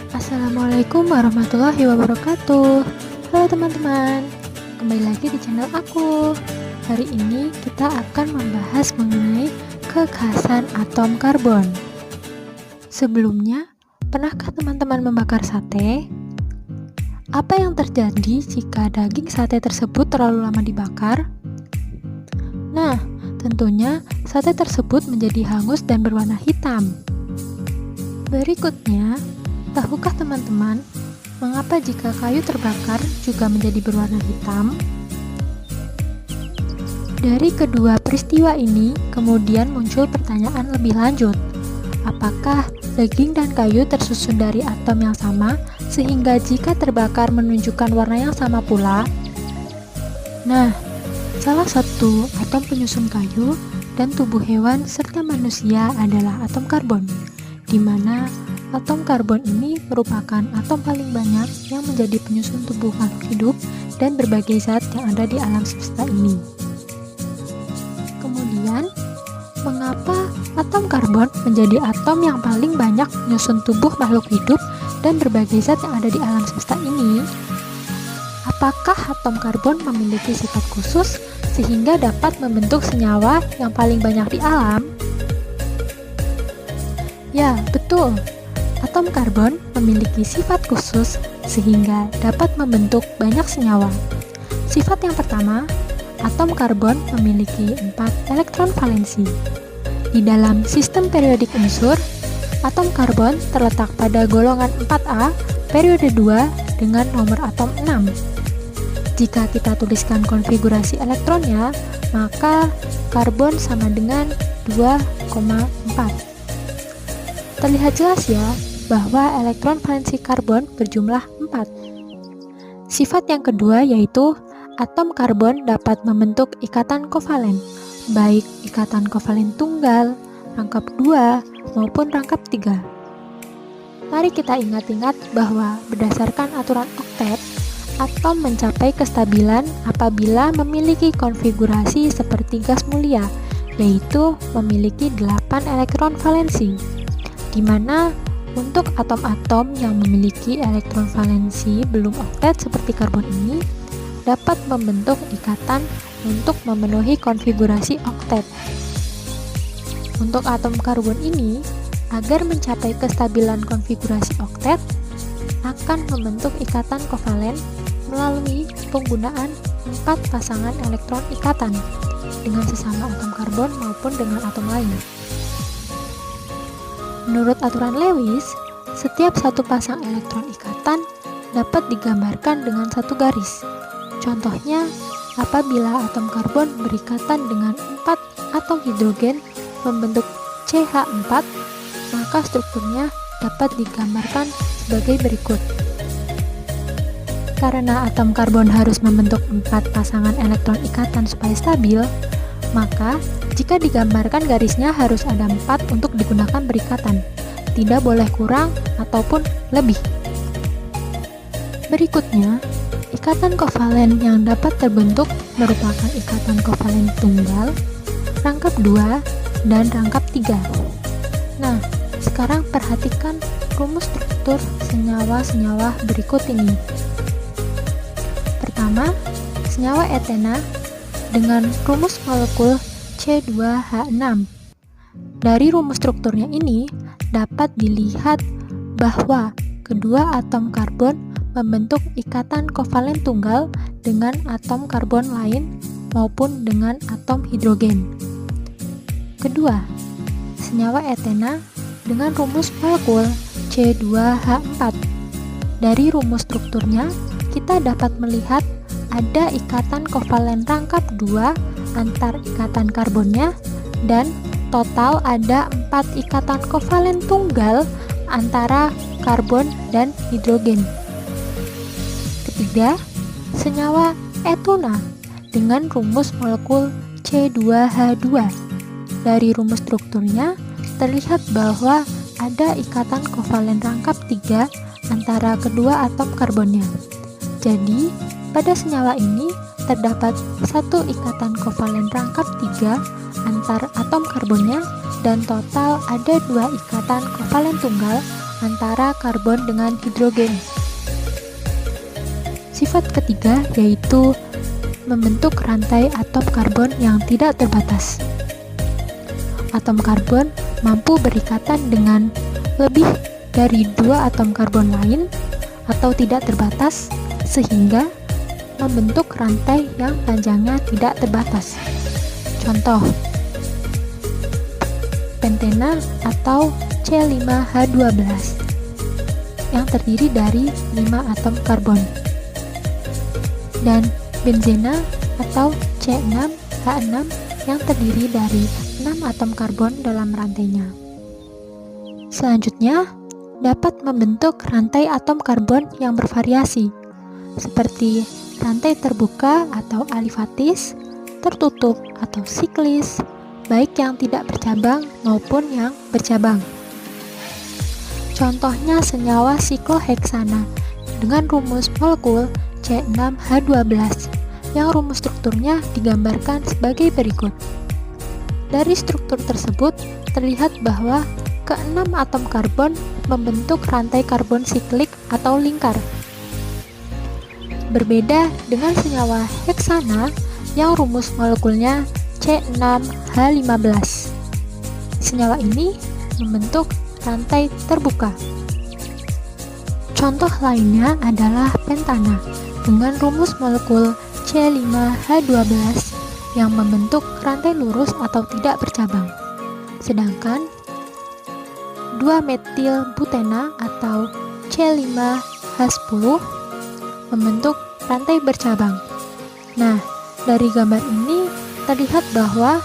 Assalamualaikum warahmatullahi wabarakatuh. Halo teman-teman, kembali lagi di channel aku. Hari ini kita akan membahas mengenai kekhasan atom karbon. Sebelumnya, pernahkah teman-teman membakar sate? Apa yang terjadi jika daging sate tersebut terlalu lama dibakar? Nah, tentunya sate tersebut menjadi hangus dan berwarna hitam. Berikutnya, tahukah teman-teman mengapa jika kayu terbakar juga menjadi berwarna hitam? Dari kedua peristiwa ini, kemudian muncul pertanyaan lebih lanjut. Apakah daging dan kayu tersusun dari atom yang sama sehingga jika terbakar menunjukkan warna yang sama pula? Nah, salah satu atom penyusun kayu dan tubuh hewan serta manusia adalah atom karbon, di mana atom karbon ini merupakan atom paling banyak yang menjadi penyusun tubuh makhluk hidup dan berbagai zat yang ada di alam semesta ini. Kemudian, mengapa atom karbon menjadi atom yang paling banyak menyusun tubuh makhluk hidup dan berbagai zat yang ada di alam semesta ini? Apakah atom karbon memiliki sifat khusus sehingga dapat membentuk senyawa yang paling banyak di alam? Ya, betul. Atom karbon memiliki sifat khusus sehingga dapat membentuk banyak senyawa. Sifat yang pertama, atom karbon memiliki 4 elektron valensi. Di dalam sistem periodik unsur, atom karbon terletak pada golongan 4A periode 2 dengan nomor atom 6. Jika kita tuliskan konfigurasi elektronnya, maka karbon sama dengan 2,4. Terlihat jelas ya bahwa elektron valensi karbon berjumlah 4. Sifat yang kedua yaitu atom karbon dapat membentuk ikatan kovalen, baik ikatan kovalen tunggal, rangkap 2, maupun rangkap 3. Mari kita ingat-ingat bahwa berdasarkan aturan oktet, atom mencapai kestabilan apabila memiliki konfigurasi seperti gas mulia, yaitu memiliki 8 elektron valensi. Di mana untuk atom-atom yang memiliki elektron valensi belum oktet seperti karbon ini dapat membentuk ikatan untuk memenuhi konfigurasi oktet. Untuk atom karbon ini, agar mencapai kestabilan konfigurasi oktet, akan membentuk ikatan kovalen melalui penggunaan 4 pasangan elektron ikatan dengan sesama atom karbon maupun dengan atom lain. Menurut aturan Lewis, setiap satu pasang elektron ikatan dapat digambarkan dengan satu garis. Contohnya, apabila atom karbon berikatan dengan 4 atom hidrogen membentuk CH4, maka strukturnya dapat digambarkan sebagai berikut. Karena atom karbon harus membentuk 4 pasangan elektron ikatan supaya stabil, maka jika digambarkan garisnya harus ada 4 untuk digunakan berikatan, tidak boleh kurang ataupun lebih. Berikutnya, ikatan kovalen yang dapat terbentuk merupakan ikatan kovalen tunggal, rangkap 2, dan rangkap 3. Nah, sekarang perhatikan rumus struktur senyawa-senyawa berikut ini. Pertama, senyawa etena dengan rumus molekul C2H6. Dari rumus strukturnya ini dapat dilihat bahwa kedua atom karbon membentuk ikatan kovalen tunggal dengan atom karbon lain maupun dengan atom hidrogen. Kedua, senyawa etena dengan rumus molekul C2H4. Dari rumus strukturnya kita dapat melihat ada ikatan kovalen rangkap 2 antar ikatan karbonnya dan total ada 4 ikatan kovalen tunggal antara karbon dan hidrogen. Ketiga, senyawa etuna dengan rumus molekul C2H2. Dari rumus strukturnya terlihat bahwa ada ikatan kovalen rangkap 3 antara kedua atom karbonnya. Jadi, pada senyawa ini terdapat satu ikatan kovalen rangkap 3 antar atom karbonnya dan total ada 2 ikatan kovalen tunggal antara karbon dengan hidrogen. Sifat ketiga yaitu membentuk rantai atom karbon yang tidak terbatas. Atom karbon mampu berikatan dengan lebih dari 2 atom karbon lain atau tidak terbatas, sehingga membentuk rantai yang panjangnya tidak terbatas. Contoh, pentena atau C5H12 yang terdiri dari 5 atom karbon, dan benzena atau C6H6 yang terdiri dari 6 atom karbon dalam rantainya. Selanjutnya, dapat membentuk rantai atom karbon yang bervariasi, seperti rantai terbuka atau alifatis, tertutup atau siklis, baik yang tidak bercabang maupun yang bercabang. Contohnya senyawa sikloheksana dengan rumus molekul C6H12 yang rumus strukturnya digambarkan sebagai berikut. Dari struktur tersebut terlihat bahwa ke-6 atom karbon membentuk rantai karbon siklik atau lingkar. Berbeda dengan senyawa heksana yang rumus molekulnya C6H15. Senyawa ini membentuk rantai terbuka. Contoh lainnya adalah pentana dengan rumus molekul C5H12 yang membentuk rantai lurus atau tidak bercabang. Sedangkan 2-metil-butena atau C5H10 membentuk rantai bercabang. Nah, dari gambar ini terlihat bahwa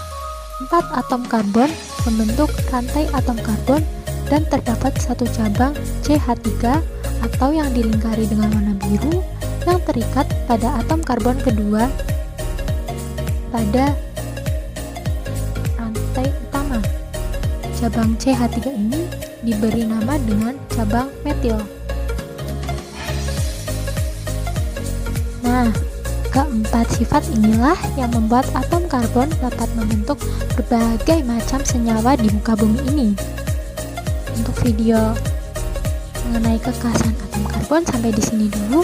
4 atom karbon membentuk rantai atom karbon dan terdapat satu cabang CH3 atau yang dilingkari dengan warna biru yang terikat pada atom karbon kedua pada rantai utama. Cabang CH3 ini diberi nama dengan cabang metil. Nah, keempat sifat inilah yang membuat atom karbon dapat membentuk berbagai macam senyawa di muka bumi ini. Untuk video mengenai kekhasan atom karbon sampai di sini dulu.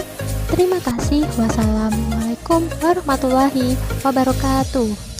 Terima kasih. Wassalamualaikum warahmatullahi wabarakatuh.